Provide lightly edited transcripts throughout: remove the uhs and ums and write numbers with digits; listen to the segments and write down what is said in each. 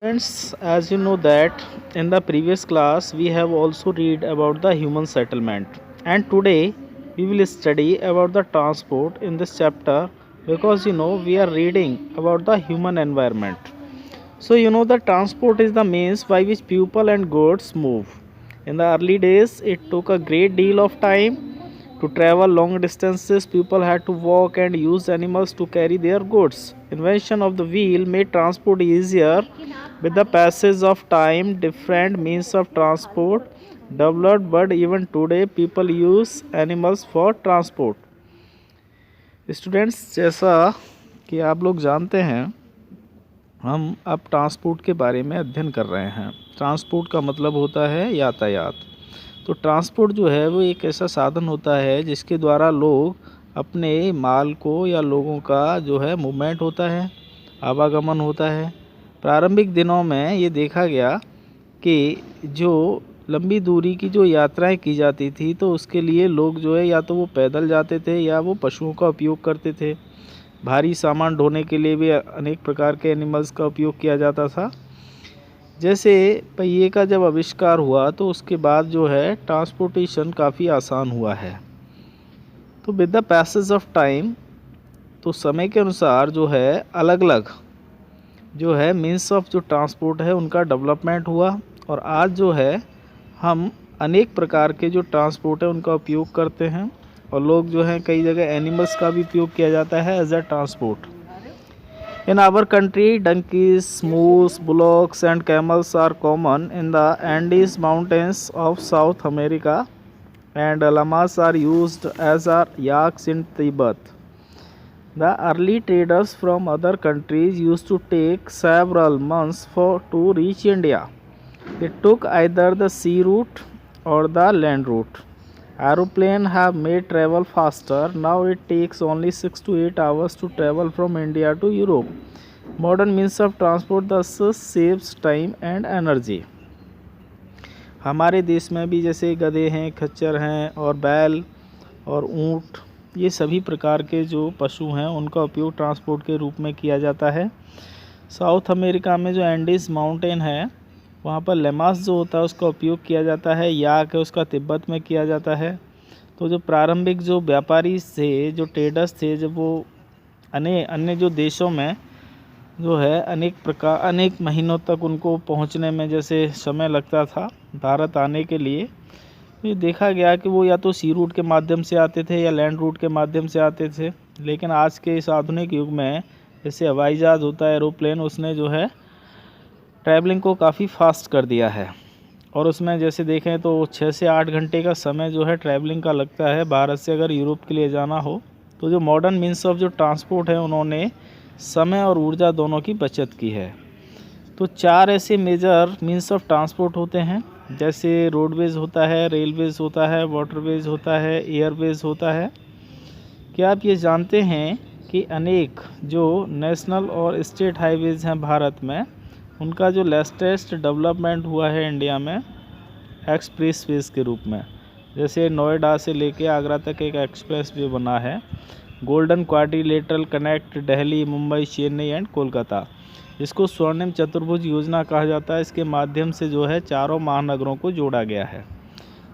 Friends, as you know that in the previous class we have also read about the human settlement, and today we will study about the transport in this chapter because we are reading about the human environment. So the transport is the means by which people and goods move. In the early days it took a great deal of time to travel long distances. People had to walk and use animals to carry their goods. Invention of the wheel made transport easier. With the passage of time, different means of transport developed, but even today people use animals for transport. Students, जैसा कि आप लोग जानते हैं, हम अब transport के बारे में अध्ययन कर रहे हैं। ट्रांसपोर्ट का मतलब होता है यातायात। तो ट्रांसपोर्ट जो है वो एक ऐसा साधन होता है जिसके द्वारा लोग अपने माल को या लोगों का जो है मूवमेंट होता है, आवागमन होता है। प्रारंभिक दिनों में ये देखा गया कि जो लंबी दूरी की जो यात्राएं की जाती थी तो उसके लिए लोग जो है या तो वो पैदल जाते थे या वो पशुओं का उपयोग करते थे। भारी सामान ढोने के लिए भी अनेक प्रकार के एनिमल्स का उपयोग किया जाता था। जैसे पहिए का जब आविष्कार हुआ तो उसके बाद जो है ट्रांसपोर्टेशन काफ़ी आसान हुआ है। तो with the passage of time, तो समय के अनुसार जो है अलग अलग जो है मीन्स ऑफ जो ट्रांसपोर्ट है उनका डेवलपमेंट हुआ, और आज जो है हम अनेक प्रकार के जो ट्रांसपोर्ट है उनका उपयोग करते हैं, और लोग जो हैं कई जगह एनिमल्स का भी उपयोग किया जाता है as a transport. In our country, donkeys, moose, bullocks and camels are common in the Andes Mountains of South America, and llamas are used as are yaks in Tibet. The early traders from other countries used to take several months to reach India. They took either the sea route or the land route. Aeroplanes have made travel faster. Now it takes only 6 to 8 hours to travel from India to Europe. Modern means of transport thus saves time and energy. हमारे देश में भी जैसे गधे हैं, खच्चर हैं और बैल और ऊँट, ये सभी प्रकार के जो पशु हैं उनका उपयोग ट्रांसपोर्ट के रूप में किया जाता है। साउथ अमेरिका में जो एंडीज माउंटेन है वहाँ पर लेमास जो होता है उसका उपयोग किया जाता है। याक है उसका तिब्बत में किया जाता है। तो जो प्रारंभिक जो व्यापारी थे, जो ट्रेडर्स थे, जब वो अन्य जो देशों में जो है अनेक महीनों तक उनको पहुंचने में जैसे समय लगता था भारत आने के लिए, तो ये देखा गया कि वो या तो सी रूट के माध्यम से आते थे या लैंड रूट के माध्यम से आते थे। लेकिन आज के इस आधुनिक युग में जैसे हवाई जहाज़ होता है, एरोप्लेन, उसने जो है ट्रैवलिंग को काफ़ी फास्ट कर दिया है, और उसमें जैसे देखें तो 6 से 8 घंटे का समय जो है ट्रैवलिंग का लगता है। भारत से अगर यूरोप के लिए जाना हो तो जो मॉडर्न मीन्स ऑफ जो ट्रांसपोर्ट है उन्होंने समय और ऊर्जा दोनों की बचत की है। तो 4 ऐसे मेजर मीन्स ऑफ ट्रांसपोर्ट होते हैं, जैसे रोडवेज होता है, रेलवेज होता है, वाटरवेज होता है, एयरवेज होता है। क्या आप ये जानते हैं कि अनेक जो नेशनल और स्टेट हाईवेज हैं भारत में, उनका जो लेटेस्ट डेवलपमेंट हुआ है इंडिया में एक्सप्रेस वेज के रूप में। जैसे नोएडा से लेके आगरा तक एक एक्सप्रेस वे बना है, golden quadrilateral connect Delhi, Mumbai, Chennai and Kolkata, इसको स्वर्णिम चतुर्भुज योजना कहा जाता है। इसके माध्यम से जो है चारों महानगरों को जोड़ा गया है।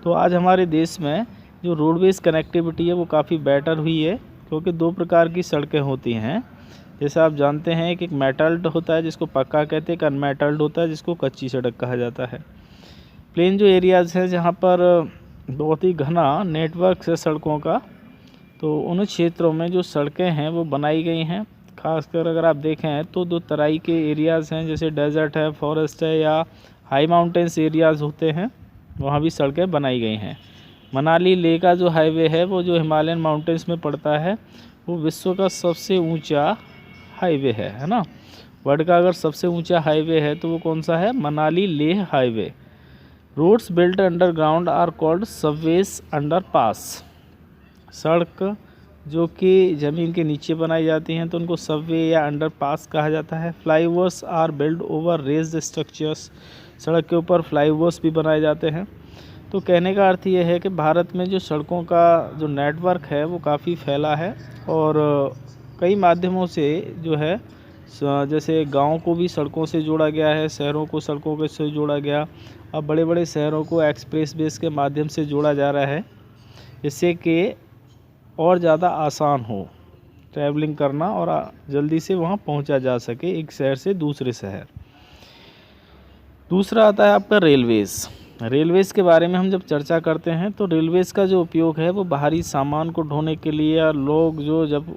तो आज हमारे देश में जो रोडवेज कनेक्टिविटी है वो काफ़ी बेटर हुई है, क्योंकि 2 प्रकार की सड़कें होती हैं। जैसे आप जानते हैं कि एक मेटल्ड होता है जिसको पक्का कहते हैं, एक अनमेटल्ड होता है जिसको कच्ची सड़क कहा जाता है। प्लेन जो एरियाज़ हैं जहाँ पर बहुत ही घना नेटवर्क है सड़कों का, तो उन क्षेत्रों में जो सड़कें हैं वो बनाई गई हैं। खासकर अगर आप देखें तो 2 तराई के एरियाज़ हैं, जैसे डेजर्ट है, फॉरेस्ट है, या हाई माउंटेन्स एरियाज़ होते हैं, वहाँ भी सड़कें बनाई गई हैं। मनाली लेह का जो हाईवे है वो जो हिमालयन माउंटेन्स में पड़ता है, वो विश्व का सबसे ऊंचा हाईवे है ना। वर्ल्ड का अगर सबसे ऊंचा हाईवे है तो वो कौन सा है? Manali Leh highway. Roads built underground are called subways underpass. सड़क जो कि ज़मीन के नीचे बनाई जाती हैं तो उनको सबवे या अंडरपास कहा जाता है। Flyovers are build over raised structures. सड़क के ऊपर फ्लाईओवर्स भी बनाए जाते हैं। तो कहने का अर्थ ये है कि भारत में जो सड़कों का जो नेटवर्क है वो काफ़ी फैला है, और कई माध्यमों से जो है जैसे गांव को भी सड़कों से जोड़ा गया है, शहरों को सड़कों के से जोड़ा गया। अब बड़े बड़े शहरों को एक्सप्रेस वेज के माध्यम से जोड़ा जा रहा है, जिससे कि और ज़्यादा आसान हो ट्रैवलिंग करना और जल्दी से वहाँ पहुँचा जा सके एक शहर से दूसरे शहर। दूसरा आता है आपका रेलवेज़। रेलवेज़ के बारे में हम जब चर्चा करते हैं तो रेलवेज़ का जो उपयोग है वो बाहरी सामान को ढोने के लिए, या लोग जो जब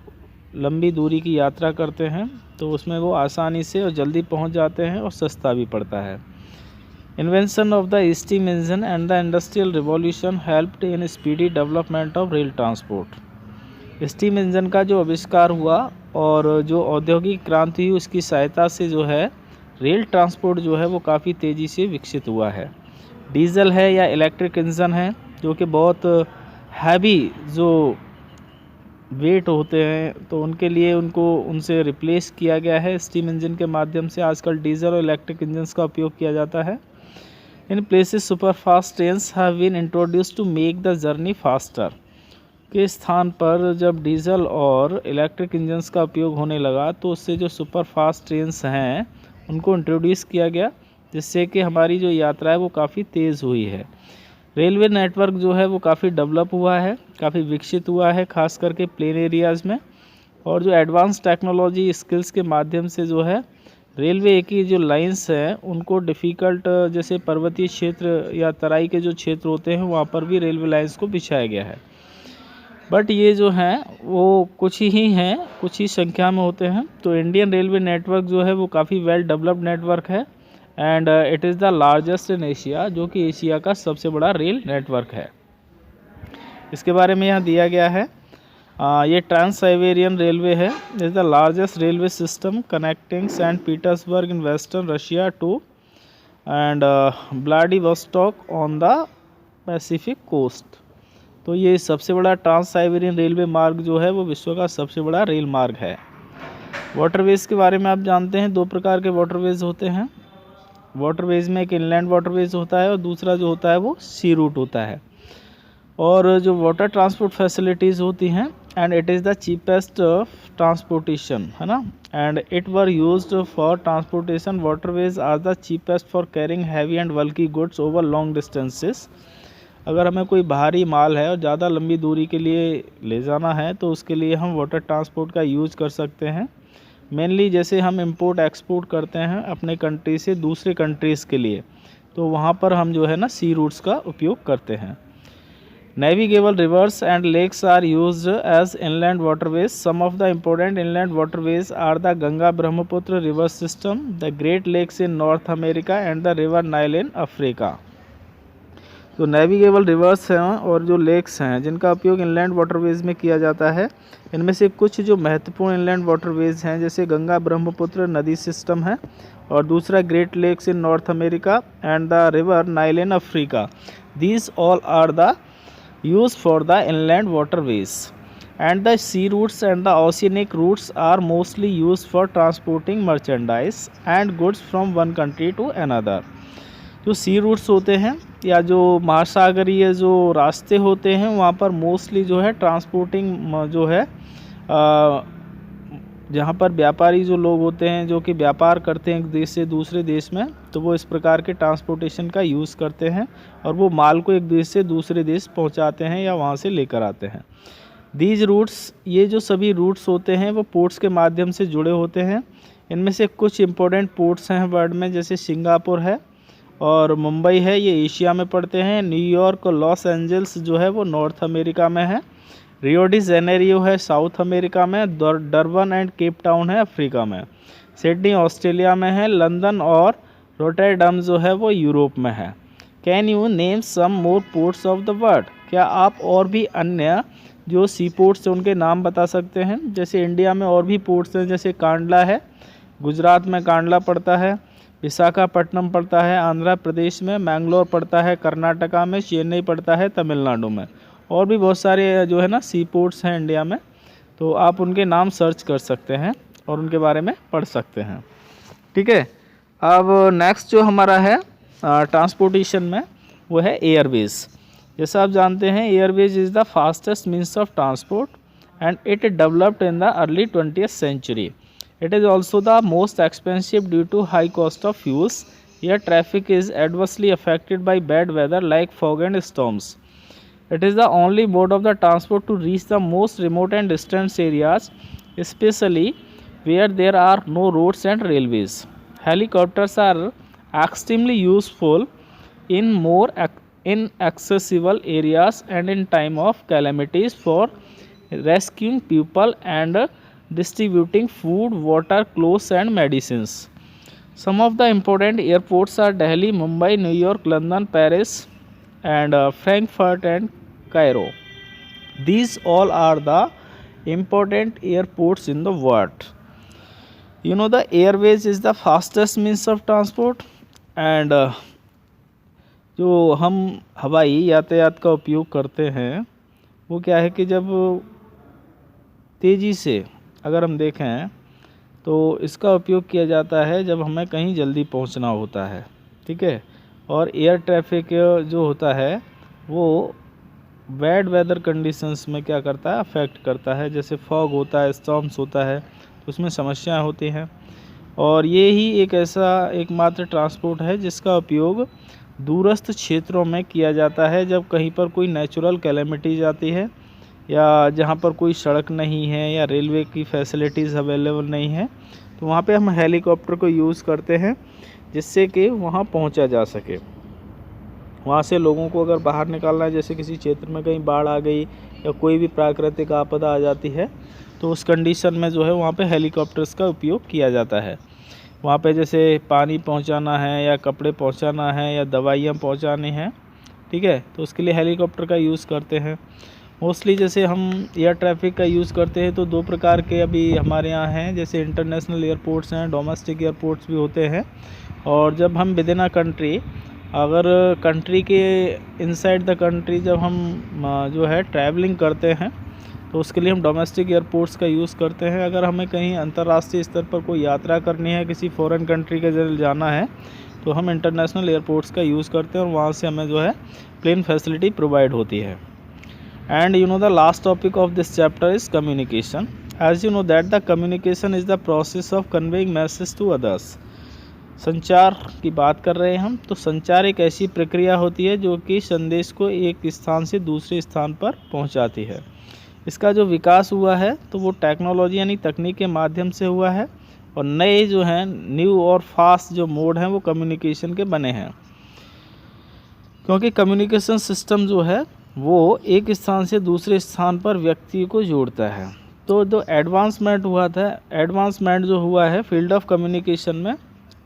लंबी दूरी की यात्रा करते हैं तो उसमें वो आसानी से और जल्दी पहुंच जाते हैं और सस्ता भी पड़ता है। Invention of the steam engine and the industrial revolution helped in speedy development of rail transport. Steam engine का जो आविष्कार हुआ और जो औद्योगिक क्रांति हुई, उसकी सहायता से जो है रेल ट्रांसपोर्ट जो है वो काफ़ी तेज़ी से विकसित हुआ है। डीजल है या इलेक्ट्रिक इंजन है, जो कि बहुत हैवी जो वेट होते हैं, तो उनके लिए उनसे रिप्लेस किया गया है स्टीम इंजन के माध्यम से। आजकल डीजल और इलेक्ट्रिक इंजन्स का उपयोग किया जाता है। In places super fast trains have been introduced to make the journey faster. के स्थान पर जब डीजल और इलेक्ट्रिक इंजन्स का उपयोग होने लगा तो उससे जो सुपर फास्ट ट्रेन्स हैं उनको इंट्रोड्यूस किया गया, जिससे कि हमारी जो यात्रा है वो काफ़ी तेज़ हुई है। रेलवे नेटवर्क जो है वो काफ़ी डेवलप हुआ है, काफ़ी विकसित हुआ है, खास करके प्लेन एरियाज़ में। और जो एडवांस टेक्नोलॉजी स्किल्स के माध्यम से जो है रेलवे की जो लाइंस हैं उनको डिफ़िकल्ट, जैसे पर्वतीय क्षेत्र या तराई के जो क्षेत्र होते हैं वहाँ पर भी रेलवे लाइंस को बिछाया गया है। बट ये जो हैं वो कुछ ही हैं, कुछ ही संख्या में होते हैं। तो इंडियन रेलवे नेटवर्क जो है वो काफ़ी वेल डेवलप्ड नेटवर्क है and it is the largest in Asia, जो कि एशिया का सबसे बड़ा रेल नेटवर्क है। इसके बारे में यहाँ दिया गया है, ये ट्रांस साइबेरियन रेलवे है, is the largest railway system connecting Saint Petersburg in western Russia to and Vladivostok on the Pacific coast. तो ये सबसे बड़ा ट्रांस साइबेरियन रेलवे मार्ग जो है वो विश्व का सबसे बड़ा रेल मार्ग है। वाटरवेज के बारे में आप जानते हैं, दो प्रकार के वाटरवेज होते हैं। वाटरवेज में एक इनलैंड वाटरवेज होता है और दूसरा जो होता है वो सी रूट होता है। और जो वाटर ट्रांसपोर्ट फैसिलिटीज़ होती हैं, and it is the cheapest transportation, है ना, and it were used for transportation. Waterways are the cheapest for carrying heavy and bulky goods over long distances. अगर हमें कोई भारी माल है और ज़्यादा लंबी दूरी के लिए ले जाना है तो उसके लिए हम वाटर ट्रांसपोर्ट का यूज़ कर सकते हैं। मेनली जैसे हम इंपोर्ट एक्सपोर्ट करते हैं अपने कंट्री से दूसरे कंट्रीज़ के लिए, तो वहाँ पर हम जो है ना सी रूट्स का उपयोग करते हैं। Navigable rivers and lakes are used as inland waterways. Some of the important inland waterways are the Ganga Brahmaputra river system, the Great Lakes in North America and the river Nile in Africa. तो navigable rivers हैं और जो lakes हैं जिनका उपयोग inland waterways में किया जाता है, इनमें से कुछ जो महत्वपूर्ण इनलैंड वाटरवेज हैं जैसे गंगा ब्रह्मपुत्र नदी सिस्टम है, और दूसरा Great Lakes in North America and the river Nile in Africa. These all are the use for the inland waterways and the sea routes and the oceanic routes are mostly use for transporting merchandise and goods from one country to another. जो sea roots होते हैं या जो महासागरीय जो रास्ते होते हैं वहाँ पर मोस्टली जो है ट्रांसपोर्टिंग जो है जहाँ पर व्यापारी जो लोग होते हैं जो कि व्यापार करते हैं एक देश से दूसरे देश में, तो वो इस प्रकार के ट्रांसपोर्टेशन का यूज़ करते हैं और वो माल को एक देश से दूसरे देश पहुँचाते हैं या वहाँ से लेकर आते हैं। दीज रूट्स, ये जो सभी रूट्स होते हैं वो पोर्ट्स के माध्यम से जुड़े होते हैं। इनमें से कुछ इम्पोर्टेंट पोर्ट्स हैं वर्ल्ड में, जैसे सिंगापुर है और मुंबई है, ये एशिया में पड़ते हैं। न्यूयॉर्क और लॉस एंजल्स जो है वो नॉर्थ अमेरिका में है। रियो डी जेनेरियो है साउथ अमेरिका में। डरबन एंड केप टाउन है अफ्रीका में। सिडनी ऑस्ट्रेलिया में है। लंदन और रोटरडम जो है वो यूरोप में है। Can you name some more ports of the world? क्या आप और भी अन्य जो सी पोर्ट्स हैं उनके नाम बता सकते हैं? जैसे इंडिया में और भी पोर्ट्स हैं, जैसे कांडला है, गुजरात में कांडला पड़ता है। विशाखापट्टनम पड़ता है आंध्र प्रदेश में। मैंगलोर पड़ता है कर्नाटका में। चेन्नई पड़ता है तमिलनाडु में। और भी बहुत सारे जो है ना सी पोर्ट्स हैं इंडिया में, तो आप उनके नाम सर्च कर सकते हैं और उनके बारे में पढ़ सकते हैं। ठीक है, अब नेक्स्ट जो हमारा है ट्रांसपोर्टेशन में वो है एयरवेज। जैसा आप जानते हैं airways is the fastest means of transport and it developed in the early 20th century. It is also the most expensive due to high cost of fuels. Air traffic is adversely affected by bad weather like fog and storms. It is the only mode of the transport to reach the most remote and distant areas, especially where there are no roads and railways. Helicopters are extremely useful in more inaccessible areas and in time of calamities for rescuing people and distributing food, water, clothes and medicines. Some of the important airports are Delhi, Mumbai, New York, London, Paris and Frankfurt and Cairo. These all are the important airports in the world. You know, the airways is the fastest means of transport and जो हम हवाई यातायात का उपयोग करते हैं वो क्या है कि जब तेज़ी से अगर हम देखें तो इसका उपयोग किया जाता है जब हमें कहीं जल्दी पहुंचना होता है, ठीक है। और एयर ट्रैफिक जो होता है वो बैड वेदर कंडीशंस में क्या करता है, अफेक्ट करता है। जैसे फॉग होता है, स्टॉर्म्स होता है, तो उसमें समस्याएं होती हैं। और ये ही एक ऐसा एकमात्र ट्रांसपोर्ट है जिसका उपयोग दूरस्थ क्षेत्रों में किया जाता है जब कहीं पर कोई नेचुरल कैलेमिटीज आती है या जहाँ पर कोई सड़क नहीं है या रेलवे की फैसिलिटीज़ अवेलेबल नहीं है, तो वहाँ पे हम हेलीकॉप्टर को यूज़ करते हैं जिससे कि वहाँ पहुँचा जा सके। वहाँ से लोगों को अगर बाहर निकालना है, जैसे किसी क्षेत्र में कहीं बाढ़ आ गई या कोई भी प्राकृतिक आपदा आ जाती है, तो उस कंडीशन में जो है वहाँ पे हेलीकॉप्टर्स का उपयोग किया जाता है। वहाँ पे जैसे पानी पहुँचाना है या कपड़े पहुँचाना है या दवाइयाँ पहुँचानी हैं, ठीक है, तो उसके लिए हेलीकॉप्टर का यूज़ करते हैं। मोस्टली जैसे हम एयर ट्रैफिक का यूज़ करते हैं तो दो प्रकार के अभी हमारे यहाँ हैं, जैसे इंटरनेशनल एयरपोर्ट्स हैं, डोमेस्टिक एयरपोर्ट्स भी होते हैं। और जब हम विद इन अ कंट्री, अगर कंट्री के इनसाइड द कंट्री जब हम जो है ट्रैवलिंग करते हैं तो उसके लिए हम डोमेस्टिक एयरपोर्ट्स का यूज़ करते हैं। अगर हमें कहीं अंतर्राष्ट्रीय स्तर पर कोई यात्रा करनी है, किसी फॉरेन कंट्री के जरिए जाना है, तो हम इंटरनेशनल एयरपोर्ट्स का यूज़ करते हैं और वहाँ से हमें जो है प्लेन फैसिलिटी प्रोवाइड होती है। And you know, the last topic of this chapter is communication. As you know that the communication is the process of conveying message to others. संचार की बात कर रहे हैं हम, तो संचार एक ऐसी प्रक्रिया होती है जो कि संदेश को एक स्थान से दूसरे स्थान पर पहुंचाती है। इसका जो विकास हुआ है तो वो टेक्नोलॉजी यानी तकनीक के माध्यम से हुआ है और नए जो हैं न्यू और फास्ट जो मोड हैं वो कम्युनिकेशन के बने हैं। क्योंकि कम्युनिकेशन सिस्टम जो है वो एक स्थान से दूसरे स्थान पर व्यक्ति को जोड़ता है। तो जो एडवांसमेंट जो हुआ है फील्ड ऑफ कम्युनिकेशन में,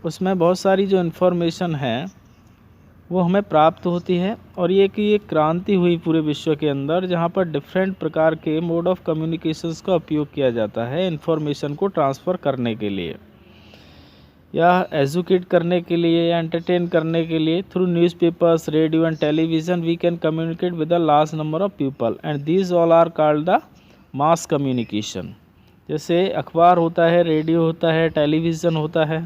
उसमें बहुत सारी जो इन्फॉर्मेशन है वो हमें प्राप्त होती है और ये कि एक क्रांति हुई पूरे विश्व के अंदर, जहाँ पर डिफरेंट प्रकार के मोड ऑफ कम्युनिकेशंस का उपयोग किया जाता है इन्फॉर्मेशन को ट्रांसफ़र करने के लिए या एजुकेट करने के लिए या एंटरटेन करने के लिए। Through newspapers, radio and television we can communicate with a large number of people and these all are called the mass communication. जैसे अखबार होता है, रेडियो होता है, टेलीविज़न होता है,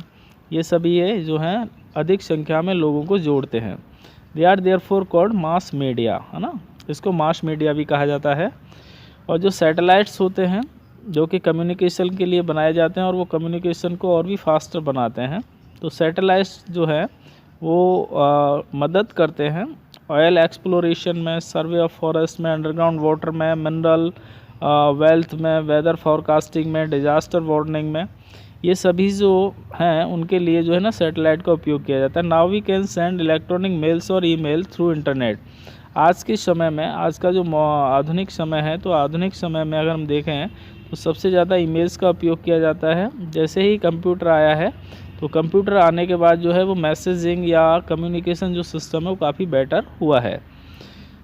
ये सभी ये जो हैं अधिक संख्या में लोगों को जोड़ते हैं। They are therefore called mass media, है ना, इसको मास मीडिया भी कहा जाता है। और जो सैटेलाइट्स होते हैं जो कि कम्युनिकेशन के लिए बनाए जाते हैं और वो कम्युनिकेशन को और भी फास्टर बनाते हैं, तो सैटेलाइट्स जो है वो मदद करते हैं ऑयल एक्सप्लोरेशन में, सर्वे ऑफ फॉरेस्ट में, अंडरग्राउंड वाटर में, मिनरल वेल्थ में, वेदर फोरकास्टिंग में, डिजास्टर वार्निंग में। ये सभी जो हैं उनके लिए जो है ना सैटेलाइट का उपयोग किया जाता है। Now we can send electronic mails और ईमेल थ्रू इंटरनेट। आज के समय में, आज का जो आधुनिक समय है, तो आधुनिक समय में अगर हम देखें तो सबसे ज़्यादा ईमेल्स का उपयोग किया जाता है। जैसे ही कंप्यूटर आया है तो कंप्यूटर आने के बाद जो है वो मैसेजिंग या कम्युनिकेशन जो सिस्टम है वो काफ़ी बेटर हुआ है।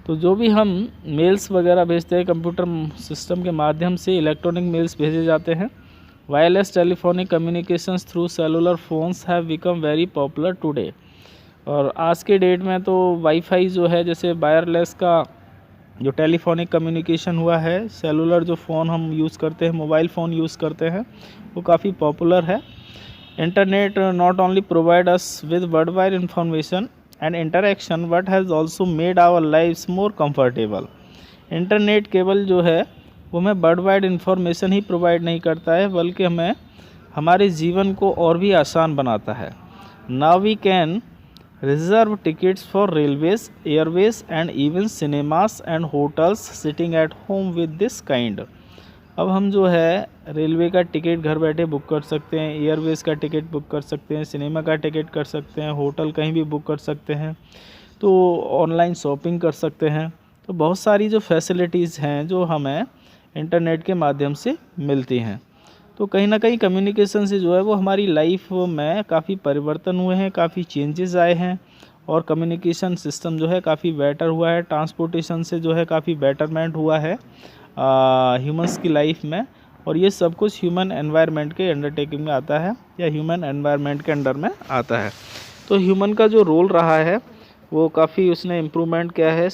तो जो भी हम मेल्स वगैरह भेजते हैं कंप्यूटर सिस्टम के माध्यम से इलेक्ट्रॉनिक मेल्स भेजे जाते हैं। Wireless telephonic communications through cellular phones have become very popular today. और आज के डेट में तो वाईफाई जो है, जैसे वायरलेस का जो टेलीफोनिक कम्युनिकेशन हुआ है, सेलुलर जो फ़ोन हम यूज़ करते हैं, मोबाइल फ़ोन यूज़ करते हैं, वो काफ़ी पॉपुलर है। Internet not only provide us with world wide information and interaction but has also made our lifes more comfortable. Internet केवल जो है वो हमें वर्ल्ड वाइड इन्फॉर्मेशन ही प्रोवाइड नहीं करता है, बल्कि हमें हमारे जीवन को और भी आसान बनाता है। Now we can reserve tickets for railways, airways and even cinemas and hotels sitting at home with this kind. अब हम जो है रेलवे का टिकट घर बैठे बुक कर सकते हैं, एयरवेज का टिकट बुक कर सकते हैं, सिनेमा का टिकट कर सकते हैं, होटल कहीं भी बुक कर सकते हैं, तो ऑनलाइन शॉपिंग कर सकते हैं। तो बहुत सारी जो फैसिलिटीज़ हैं जो हमें इंटरनेट के माध्यम से मिलती हैं। तो कहीं ना कहीं कम्युनिकेशन से जो है वो हमारी लाइफ में काफ़ी परिवर्तन हुए हैं, काफ़ी चेंजेस आए हैं और कम्युनिकेशन सिस्टम जो है काफ़ी बेटर हुआ है। ट्रांसपोर्टेशन से जो है काफ़ी बेटरमेंट हुआ है ह्यूमंस की लाइफ में, और ये सब कुछ ह्यूमन एनवायरनमेंट के अंडरटेकिंग में आता है या ह्यूमन एनवायरनमेंट के अंडर में आता है। तो ह्यूमन का जो रोल रहा है वो काफ़ी उसने इम्प्रूवमेंट किया है।